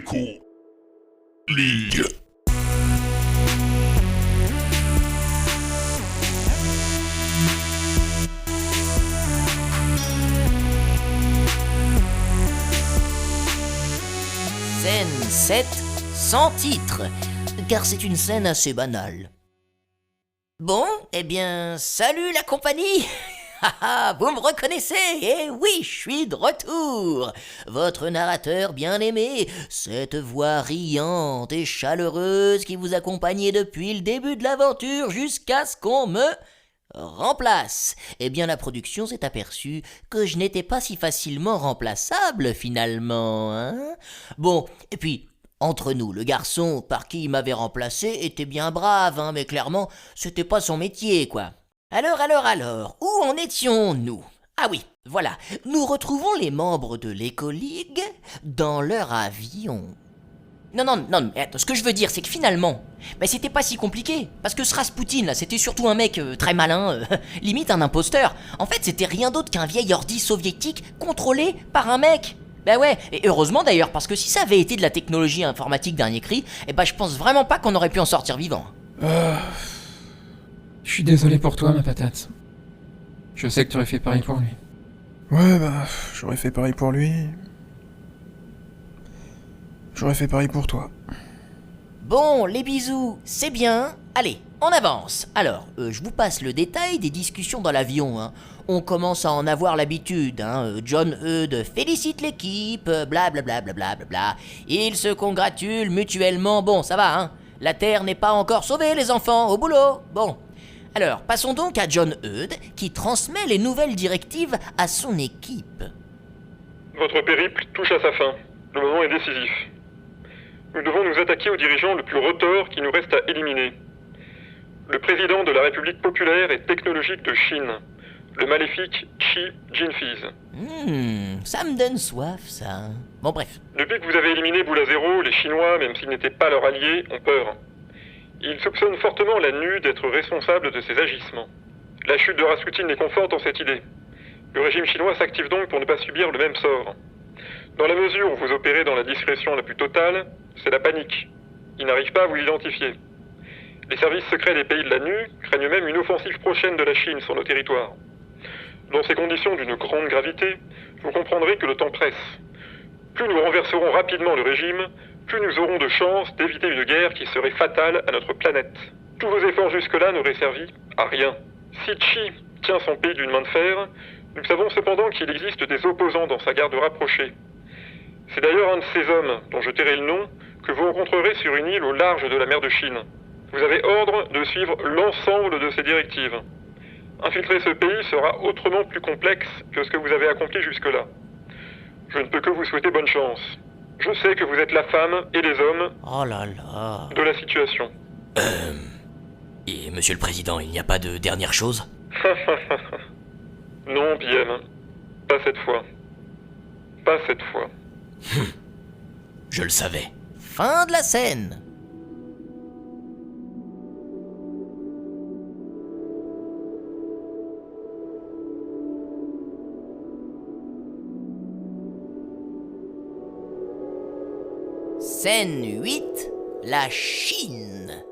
Echo League. Scène 7, sans titre, car c'est une scène assez banale. Bon, eh bien, salut la compagnie. Vous me reconnaissez? Eh oui, je suis de retour. Votre narrateur bien-aimé, cette voix riante et chaleureuse qui vous accompagnait depuis le début de l'aventure jusqu'à ce qu'on me remplace. Eh bien, la production s'est aperçue que je n'étais pas si facilement remplaçable, finalement, hein? Bon, et puis, entre nous, le garçon par qui il m'avait remplacé était bien brave, hein, mais clairement, c'était pas son métier, quoi. Alors, où en étions-nous? Ah oui, voilà, nous retrouvons les membres de l'Éco-Ligue dans leur avion. Non, mais attends, ce que je veux dire, c'est que finalement, c'était pas si compliqué. Parce que ce Rasputin, là, c'était surtout un mec très malin, limite un imposteur. En fait, c'était rien d'autre qu'un vieil ordi soviétique contrôlé par un mec. Ben ouais, et heureusement d'ailleurs, parce que si ça avait été de la technologie informatique dernier cri, je pense vraiment pas qu'on aurait pu en sortir vivant. Je suis désolé pour toi, ma patate. Je sais que tu aurais fait pareil pour lui. Ouais, j'aurais fait pareil pour lui. J'aurais fait pareil pour toi. Bon, les bisous, c'est bien. Allez, on avance. Alors, je vous passe le détail des discussions dans l'avion, hein. On commence à en avoir l'habitude, hein. John Eudes félicite l'équipe, blablabla. Ils se congratulent mutuellement. Bon, ça va, hein. La Terre n'est pas encore sauvée, les enfants, au boulot. Bon. Alors, passons donc à John Eudes, qui transmet les nouvelles directives à son équipe. Votre périple touche à sa fin. Le moment est décisif. Nous devons nous attaquer au dirigeant le plus retors qui nous reste à éliminer. Le président de la République populaire et technologique de Chine, le maléfique Xi Jinping. Ça me donne soif, ça. Bon, bref. Depuis que vous avez éliminé Boule à Zéro, les Chinois, même s'ils n'étaient pas leurs alliés, ont peur. Ils soupçonnent fortement la NU d'être responsable de ces agissements. La chute de Rasputin les conforte dans cette idée. Le régime chinois s'active donc pour ne pas subir le même sort. Dans la mesure où vous opérez dans la discrétion la plus totale, c'est la panique. Ils n'arrivent pas à vous identifier. Les services secrets des pays de la NU craignent même une offensive prochaine de la Chine sur nos territoires. Dans ces conditions d'une grande gravité, vous comprendrez que le temps presse. Plus nous renverserons rapidement le régime, plus nous aurons de chances d'éviter une guerre qui serait fatale à notre planète. Tous vos efforts jusque-là n'auraient servi à rien. Si Xi tient son pays d'une main de fer, nous savons cependant qu'il existe des opposants dans sa garde rapprochée. C'est d'ailleurs un de ces hommes, dont je tairai le nom, que vous rencontrerez sur une île au large de la mer de Chine. Vous avez ordre de suivre l'ensemble de ces directives. Infiltrer ce pays sera autrement plus complexe que ce que vous avez accompli jusque-là. Je ne peux que vous souhaiter bonne chance. Je sais que vous êtes la femme et les hommes Oh là là. de la situation. Et monsieur le président, il n'y a pas de dernière chose? Non, PM. Pas cette fois. Pas cette fois. Je le savais. Fin de la scène. Scène 8, la Chine.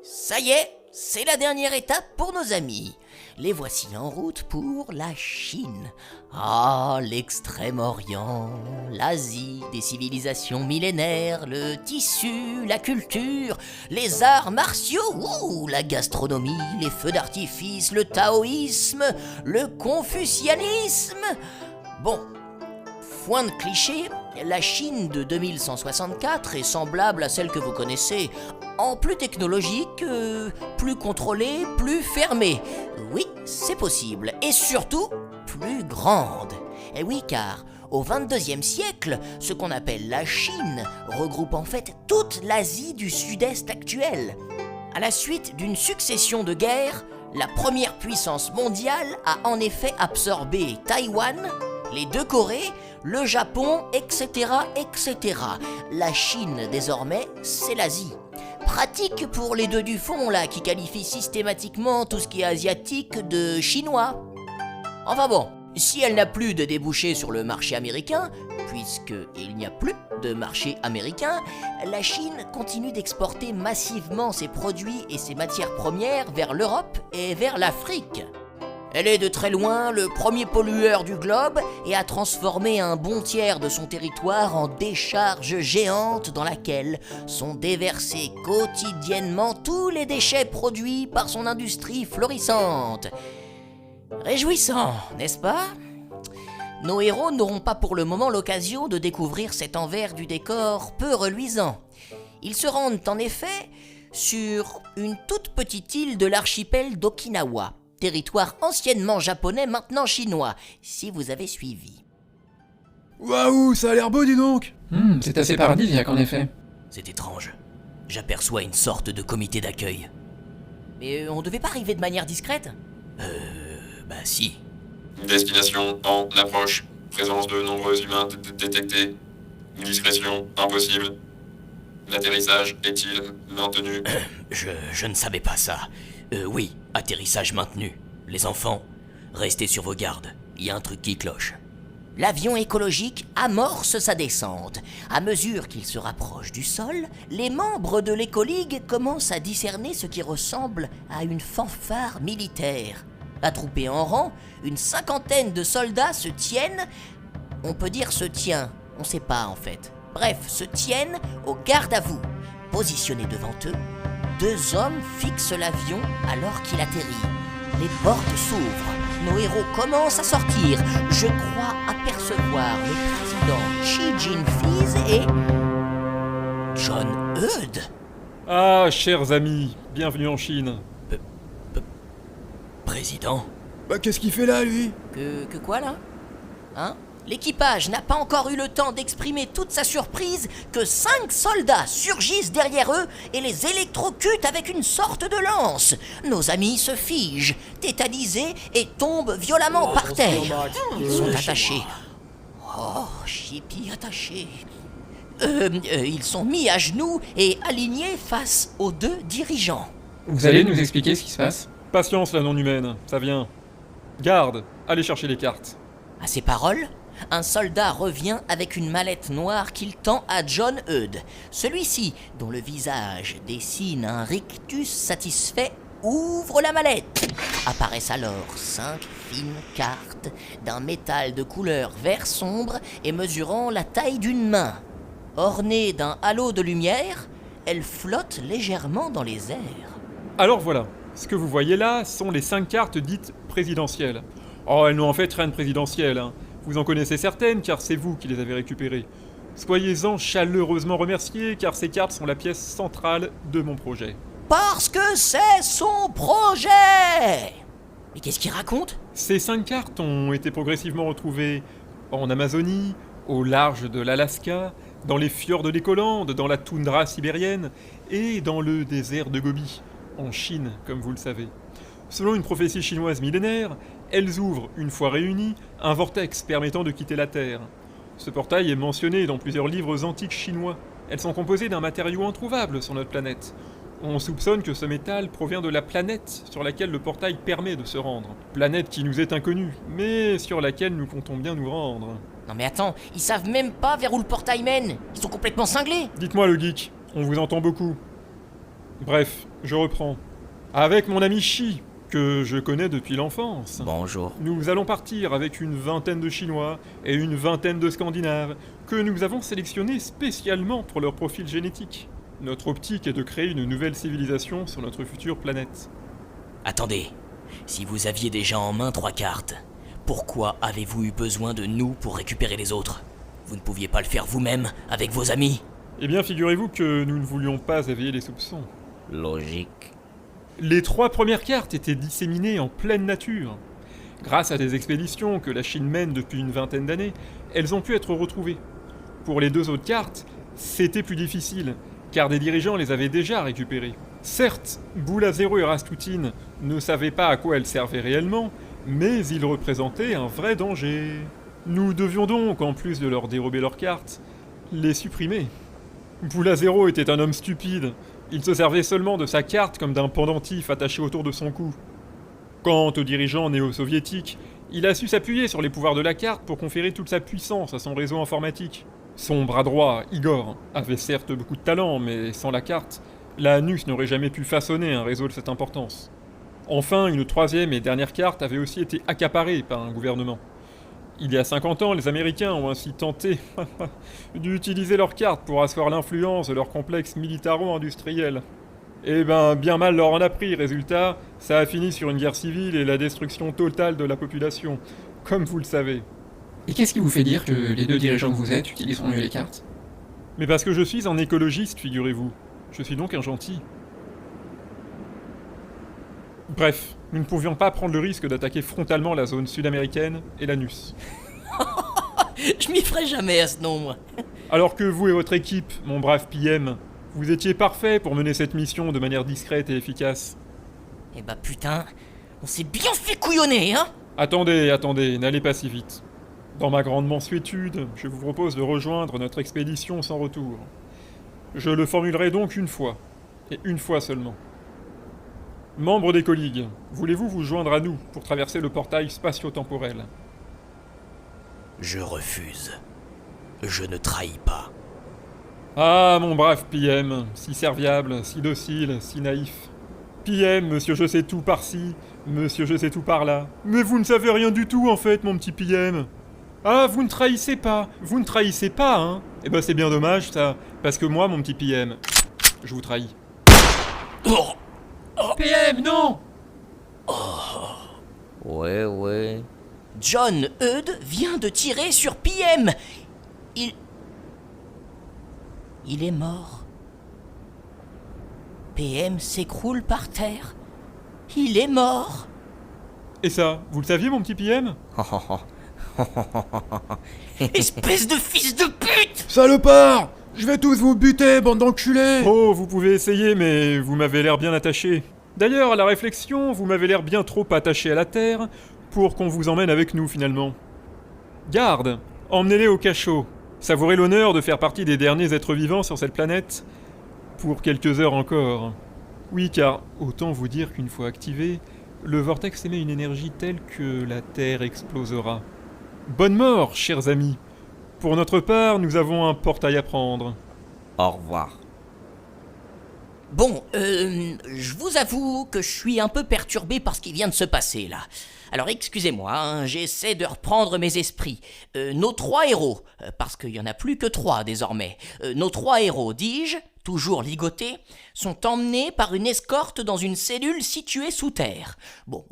Ça y est, c'est la dernière étape pour nos amis. Les voici en route pour la Chine. Ah, l'Extrême-Orient, l'Asie, des civilisations millénaires, le tissu, la culture, les arts martiaux, la gastronomie, les feux d'artifice, le taoïsme, le confucianisme. Bon, foin de cliché, la Chine de 2164 est semblable à celle que vous connaissez, en plus technologique, plus contrôlée, plus fermée. Oui, c'est possible, et surtout, plus grande. Et oui, car au XXIe siècle, ce qu'on appelle la Chine regroupe en fait toute l'Asie du Sud-Est actuelle. À la suite d'une succession de guerres, la première puissance mondiale a en effet absorbé Taïwan, les deux Corées, le Japon, etc., etc. La Chine, désormais, c'est l'Asie. Pratique pour les deux du fond, là, qui qualifient systématiquement tout ce qui est asiatique de chinois. Enfin bon, Si elle n'a plus de débouchés sur le marché américain, puisqu'il n'y a plus de marché américain, la Chine continue d'exporter massivement ses produits et ses matières premières vers l'Europe et vers l'Afrique. Elle est de très loin le premier pollueur du globe et a transformé un bon tiers de son territoire en décharge géante dans laquelle sont déversés quotidiennement tous les déchets produits par son industrie florissante. Réjouissant, n'est-ce pas ? Nos héros n'auront pas pour le moment l'occasion de découvrir cet envers du décor peu reluisant. Ils se rendent en effet sur une toute petite île de l'archipel d'Okinawa, territoire anciennement japonais, maintenant chinois, si vous avez suivi. Waouh, ça a l'air beau, dis donc! C'est assez paradisiaque en effet. C'est étrange. J'aperçois une sorte de comité d'accueil. Mais on devait pas arriver de manière discrète ? Bah si. Destination en approche. Présence de nombreux humains détectés. Discrétion impossible. L'atterrissage est-il maintenu? Je ne savais pas ça. Oui, atterrissage maintenu. Les enfants, restez sur vos gardes. Il y a un truc qui cloche. L'avion écologique amorce sa descente. À mesure qu'il se rapproche du sol, les membres de l'écoligue commencent à discerner ce qui ressemble à une fanfare militaire. Attroupés en rang, une cinquantaine de soldats se tiennent, on peut dire se tient, on sait pas en fait. Bref, se tiennent au garde à vous. Positionnés devant eux, deux hommes fixent l'avion alors qu'il atterrit. Les portes s'ouvrent, nos héros commencent à sortir. Je crois apercevoir le président Xi Jinping et John Eudes. Ah, chers amis, bienvenue en Chine. Président ? Bah qu'est-ce qu'il fait là, lui? Que quoi là ? Hein ? L'équipage n'a pas encore eu le temps d'exprimer toute sa surprise que 5 soldats surgissent derrière eux et les électrocutent avec une sorte de lance. Nos amis se figent, tétanisés et tombent violemment par terre. Ils sont attachés. Oh, Chippy attaché. Ils sont mis à genoux et alignés face aux deux dirigeants. Vous allez nous expliquer ce qui se passe ? Patience, la non-humaine, ça vient. Garde, allez chercher les cartes. À ces paroles, un soldat revient avec une mallette noire qu'il tend à John Eudes. Celui-ci, dont le visage dessine un rictus satisfait, ouvre la mallette. Apparaissent alors 5 fines cartes d'un métal de couleur vert sombre et mesurant la taille d'une main. Ornées d'un halo de lumière, elles flottent légèrement dans les airs. Alors voilà, ce que vous voyez là sont les 5 cartes dites présidentielles. Oh, elles n'ont en fait rien de présidentiel, hein. Vous en connaissez certaines car c'est vous qui les avez récupérées. Soyez-en chaleureusement remerciés car ces cartes sont la pièce centrale de mon projet. Parce que c'est son projet! Mais qu'est-ce qu'il raconte? Ces 5 cartes ont été progressivement retrouvées en Amazonie, au large de l'Alaska, dans les fjords de l'Écolande, dans la toundra sibérienne et dans le désert de Gobi, en Chine, comme vous le savez. Selon une prophétie chinoise millénaire, elles ouvrent, une fois réunies, un vortex permettant de quitter la Terre. Ce portail est mentionné dans plusieurs livres antiques chinois. Elles sont composées d'un matériau introuvable sur notre planète. On soupçonne que ce métal provient de la planète sur laquelle le portail permet de se rendre. Planète qui nous est inconnue, mais sur laquelle nous comptons bien nous rendre. Non mais attends, ils savent même pas vers où le portail mène. Ils sont complètement cinglés. Dites-moi le geek, on vous entend beaucoup. Bref, je reprends. Avec mon ami Xi, que je connais depuis l'enfance. Bonjour. Nous allons partir avec une vingtaine de Chinois et une vingtaine de Scandinaves que nous avons sélectionnés spécialement pour leur profil génétique. Notre optique est de créer une nouvelle civilisation sur notre future planète. Attendez, si vous aviez déjà en main 3 cartes, pourquoi avez-vous eu besoin de nous pour récupérer les autres? Vous ne pouviez pas le faire vous-même, avec vos amis? Eh bien, figurez-vous que nous ne voulions pas éveiller les soupçons. Logique. Les 3 premières cartes étaient disséminées en pleine nature. Grâce à des expéditions que la Chine mène depuis une vingtaine d'années, elles ont pu être retrouvées. Pour les 2 autres cartes, c'était plus difficile, car des dirigeants les avaient déjà récupérées. Certes, Boula Zero et Rasputin ne savaient pas à quoi elles servaient réellement, mais ils représentaient un vrai danger. Nous devions donc, en plus de leur dérober leurs cartes, les supprimer. Boula Zero était un homme stupide. Il se servait seulement de sa carte comme d'un pendentif attaché autour de son cou. Quant aux dirigeants néo-soviétiques, Il a su s'appuyer sur les pouvoirs de la carte pour conférer toute sa puissance à son réseau informatique. Son bras droit, Igor, avait certes beaucoup de talent, mais sans la carte, la NUS n'aurait jamais pu façonner un réseau de cette importance. Enfin, une troisième et dernière carte avait aussi été accaparée par un gouvernement. Il y a 50 ans, les Américains ont ainsi tenté d'utiliser leur carte pour asseoir l'influence de leur complexe militaro-industriel. Eh ben, bien mal leur en a pris, résultat, ça a fini sur une guerre civile et la destruction totale de la population, comme vous le savez. Et qu'est-ce qui vous fait dire que les deux dirigeants que vous êtes utiliseront mieux les cartes? Mais parce que je suis un écologiste, figurez-vous. Je suis donc un gentil. Bref, nous ne pouvions pas prendre le risque d'attaquer frontalement la zone sud-américaine et l'anus. Je m'y ferai jamais à ce nombre. Alors que vous et votre équipe, mon brave PM, vous étiez parfait pour mener cette mission de manière discrète et efficace. Eh bah putain, on s'est bien fait couillonner, hein? Attendez, n'allez pas si vite. Dans ma grande mansuétude, je vous propose de rejoindre notre expédition sans retour. Je le formulerai donc une fois, et une fois seulement. Membres des colligues, voulez-vous vous joindre à nous pour traverser le portail spatio-temporel? Je refuse. Je ne trahis pas. Ah, mon brave PM, si serviable, si docile, si naïf. PM, monsieur je sais tout par-ci, monsieur je sais tout par-là. Mais vous ne savez rien du tout en fait, mon petit PM. Ah, vous ne trahissez pas, hein? Eh ben c'est bien dommage ça, parce que moi, mon petit PM, je vous trahis. Oh, PM, non! ouais. John Eudes vient de tirer sur PM. Il est mort. PM s'écroule par terre. Il est mort. Et ça, vous le saviez, mon petit PM? Espèce de fils de pute! Salopard! Je vais tous vous buter, bande d'enculés! Oh, vous pouvez essayer, mais vous m'avez l'air bien attaché. D'ailleurs, à la réflexion, vous m'avez l'air bien trop attaché à la terre pour qu'on vous emmène avec nous, finalement. Garde, emmenez-les au cachot. Savourez l'honneur de faire partie des derniers êtres vivants sur cette planète, pour quelques heures encore. Oui, car, autant vous dire qu'une fois activé, le vortex émet une énergie telle que la Terre explosera. Bonne mort, chers amis. Pour notre part, nous avons un portail à prendre. Au revoir. Bon, je vous avoue que je suis un peu perturbé par ce qui vient de se passer là. Alors excusez-moi, hein, j'essaie de reprendre mes esprits. Nos 3 héros, parce qu'il n'y en a plus que 3 désormais, nos 3 héros, dis-je, toujours ligotés, sont emmenés par une escorte dans une cellule située sous terre. Bon,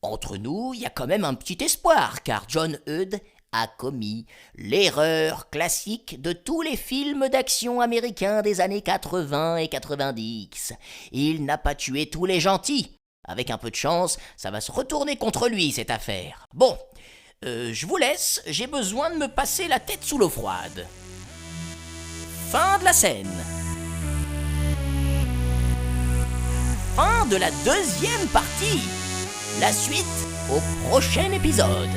entre nous, il y a quand même un petit espoir, car John Eudes a commis l'erreur classique de tous les films d'action américains des années 80 et 90. Il n'a pas tué tous les gentils. Avec un peu de chance, ça va se retourner contre lui, cette affaire. Bon, je vous laisse, j'ai besoin de me passer la tête sous l'eau froide. Fin de la scène. Fin de la 2e partie. La suite au prochain épisode.